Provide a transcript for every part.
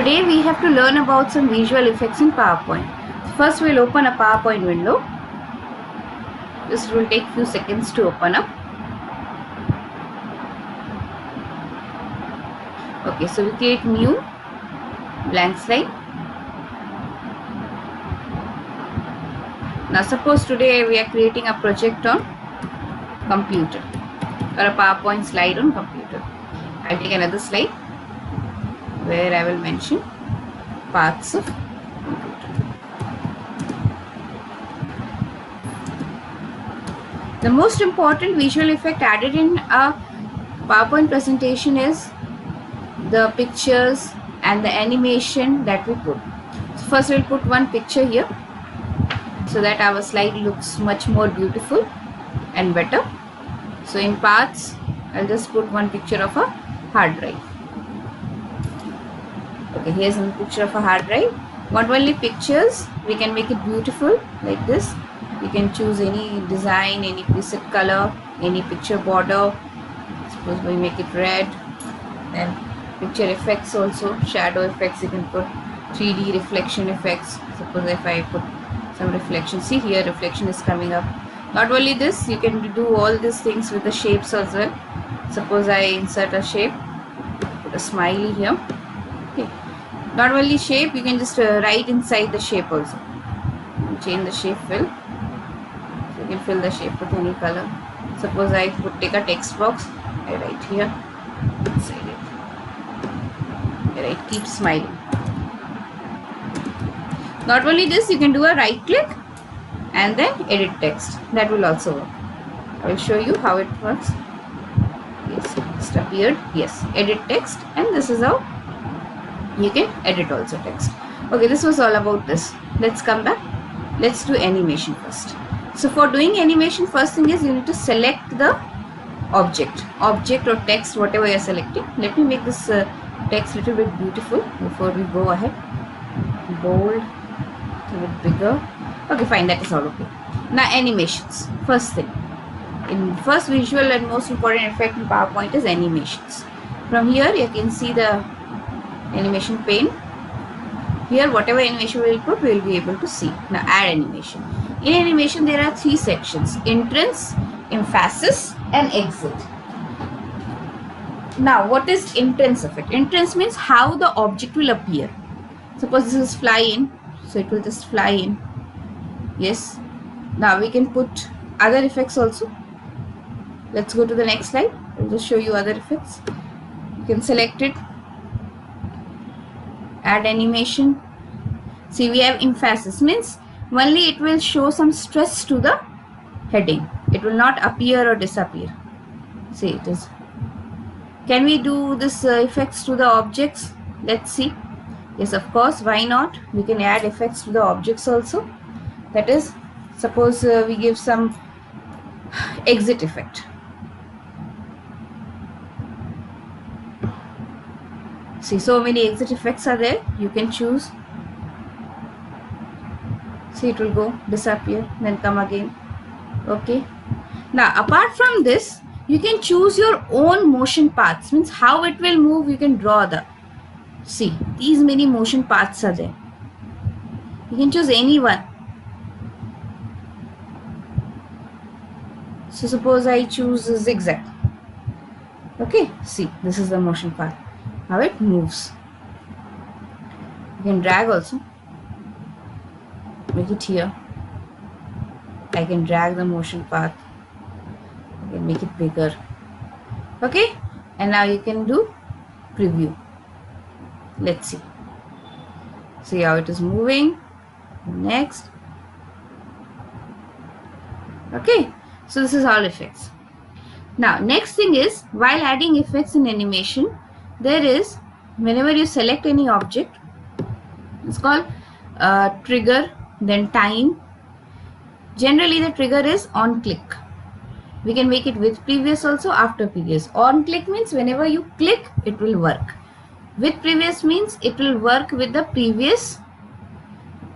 Today we have to learn about some visual effects in PowerPoint. First we'll open a PowerPoint window. This will take few seconds to open up. Okay, so we create new blank slide. Now suppose today we are creating a project on computer or a PowerPoint slide on computer. I'll take another slide where I will mention parts of computer. The most important visual effect added in a PowerPoint presentation is the pictures and the animation that we put. So first we'll put one picture here so that our slide looks much more beautiful and better. So in parts, I'll just put one picture of a hard drive. Okay, here's a picture of a hard drive. Not only pictures, we can make it beautiful like this. You can choose any design, any preset color, any picture border. Suppose we make it red. Then picture effects also, shadow effects you can put, 3D reflection effects. Suppose if I put some reflection, see here reflection is coming up. Not only this, you can do all these things with the shapes as well. Suppose I insert a shape, put a smiley here. Okay. Not only shape, you can just write inside the shape also. Change the shape fill. So you can fill the shape with any color. Suppose I take a text box, I write here inside it. I write keep smiling. Not only this, you can do a right click and then edit text. That will also work. I will show you how it works. Yes, just appeared. Yes, edit text, and this is how you can edit also text. Okay, this was all about this. Let's come back. Let's do animation first. So for doing animation, first thing is you need to select the object or text, whatever you are selecting. Let me make this text a little bit beautiful before we go ahead. Bold, a little bit bigger. Okay, fine, that is all okay. Now animations. First thing, in first visual and most important effect in PowerPoint is animations. From here you can see the animation pane. Here whatever animation we will put, we will be able to see. Now add animation. In animation there are three sections: entrance, emphasis and exit. Now what is entrance effect? Entrance means how the object will appear. Suppose this is fly in, so it will just fly in. Yes. Now we can put other effects also. Let's go to the next slide. I'll just show you other effects. You can select it. Add animation. See, we have emphasis, means only it will show some stress to the heading. It will not appear or disappear. See, it is. Can we do this effects to the objects? Let's see. Yes, of course, why not? We can add effects to the objects also. That is, suppose we give some exit effect. See, so many exit effects are there. You can choose. See, it will go, disappear, then come again. Okay. Now, apart from this, you can choose your own motion paths. Means how it will move, you can draw the. See, these many motion paths are there. You can choose any one. So suppose I choose a zigzag. Okay, see, this is the motion path. How it moves. You can drag also. Make it here. I can drag the motion path. I can make it bigger. Okay, and now you can do preview. Let's see. See how it is moving. Next. Okay, so this is all effects. Now next thing is, while adding effects in animation, there is, whenever you select any object, it's called trigger, then time. Generally the trigger is on click. We can make it with previous also, after previous. On click means whenever you click, it will work. With previous means it will work with the previous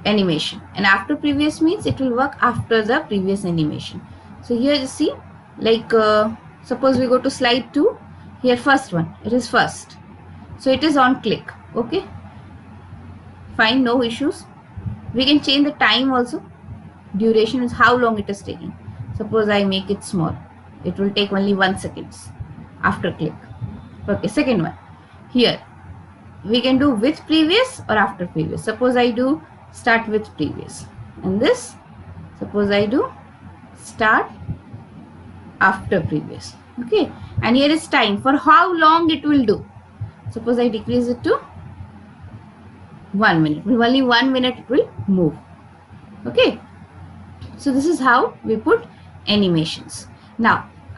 animation, and after previous means it will work after the previous animation. So here you see, like suppose we go to slide 2. Here first one, it is first, so it is on click. Okay, fine, no issues. We can change the time also. Duration is how long it is taking. Suppose I make it small, it will take only 1 second after click. Okay, second one, here we can do with previous or after previous. Suppose I do start with previous, and this, suppose I do start after previous. Okay, and here is time, for how long it will do. Suppose I decrease it to 1 minute, only 1 minute it will move. Okay, so this is how we put animations. Now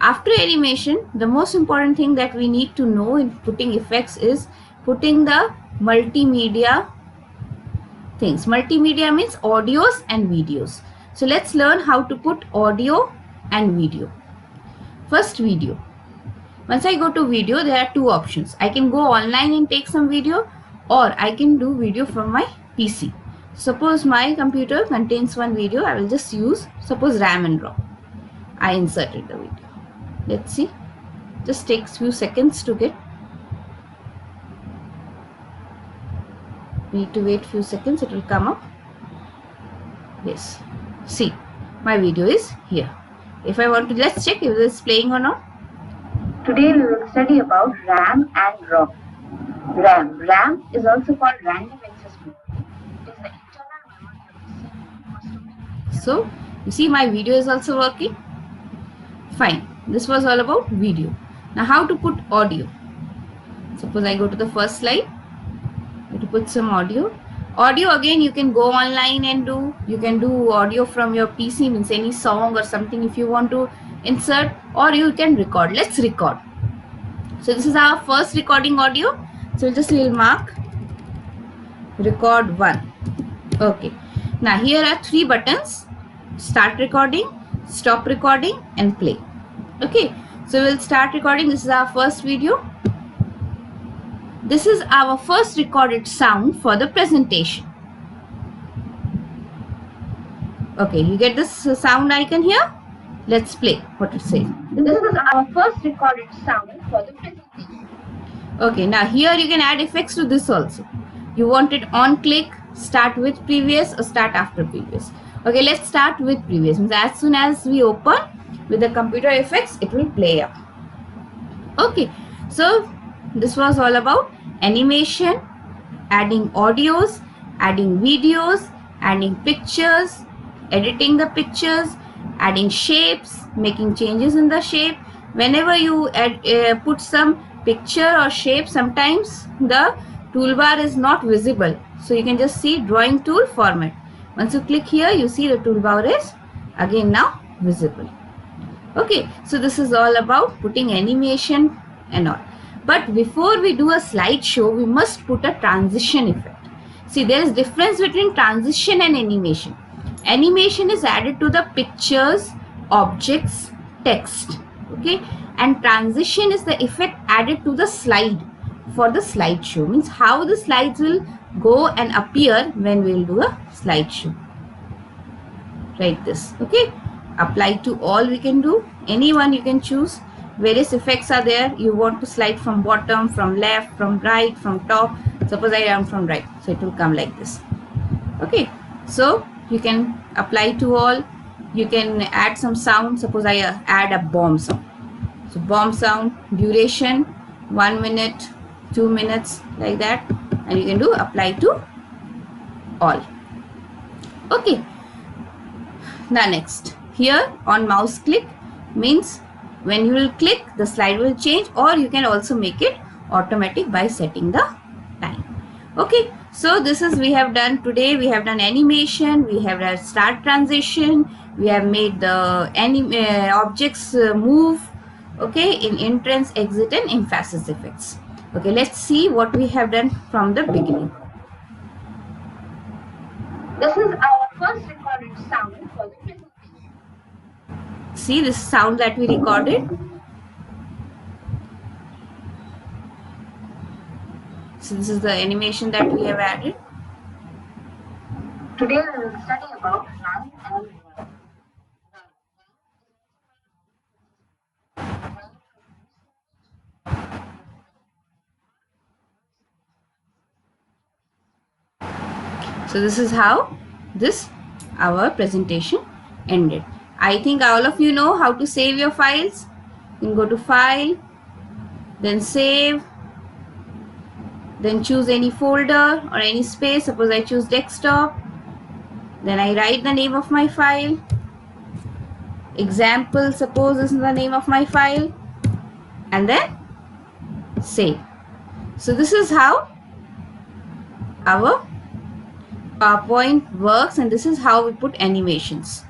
after animation, the most important thing that we need to know in putting effects is putting the multimedia things. Multimedia means audios and videos. So let's learn how to put audio and video. First, video. Once I go to video, there are two options. I can go online and take some video, or I can do video from my PC. Suppose my computer contains one video, I will just use, suppose RAM and ROM. I inserted the video. Let's see. Just takes few seconds to get. We need to wait few seconds, it will come up. Yes. See, my video is here. If I want to, let's check if this is playing or not. Today we will study about RAM and ROM. RAM is also called random access memory. It is the internal memory of the CPU. So you see my video is also working. Fine. This was all about video. Now how to put audio. Suppose I go to the first slide. I have to put some audio. Audio, again you can go online and do. You can do audio from your PC, means any song or something if you want to insert, or you can record. Let's record. So this is our first recording audio. So we'll just little mark record 1. Okay. Now here are 3 buttons: start recording, stop recording, and play. Okay. So we'll start recording. This is our first video. This is our first recorded sound for the presentation. Okay, you get this sound icon here? Let's play what it says. This is our first recorded sound for the presentation. Okay, now here you can add effects to this also. You want it on click, start with previous, or start after previous. Okay, let's start with previous. As soon as we open with the computer effects, it will play up. Okay, so this was all about animation, adding audios, adding videos, adding pictures, editing the pictures, adding shapes, making changes in the shape. Whenever you put some picture or shape, sometimes the toolbar is not visible. So you can just see drawing tool format. Once you click here, you see the toolbar is again now visible. Okay, so this is all about putting animation and all. But before we do a slideshow, we must put a transition effect. See, there is difference between transition and animation. Animation is added to the pictures, objects, text. Okay, and transition is the effect added to the slide for the slideshow. Means how the slides will go and appear when we will do a slideshow. Write this. Okay, apply to all we can do. Anyone you can choose. Various effects are there. You want to slide from bottom, from left, from right, from top. Suppose I am from right, so it will come like this. Okay, so you can apply to all. You can add some sound. Suppose I add a bomb sound. So bomb sound, duration 1 minute, 2 minutes, like that, and you can do apply to all. Okay, now next, here on mouse click means when you will click, the slide will change, or you can also make it automatic by setting the time. Okay, so this is we have done today. We have done animation, we have done start transition, we have made the objects move, okay, in entrance, exit, and emphasis effects. Okay, let's see what we have done from the beginning. This is our first recorded sound for the presentation. See this sound that we recorded. So this is the animation that we have added. Today we will study about RAM and ROM. So this is how our presentation ended. I think all of you know how to save your files. You can go to File, then Save, then choose any folder or any space. Suppose I choose desktop. Then I write the name of my file. Example, suppose is the name of my file. And then save. So this is how our PowerPoint works, and this is how we put animations.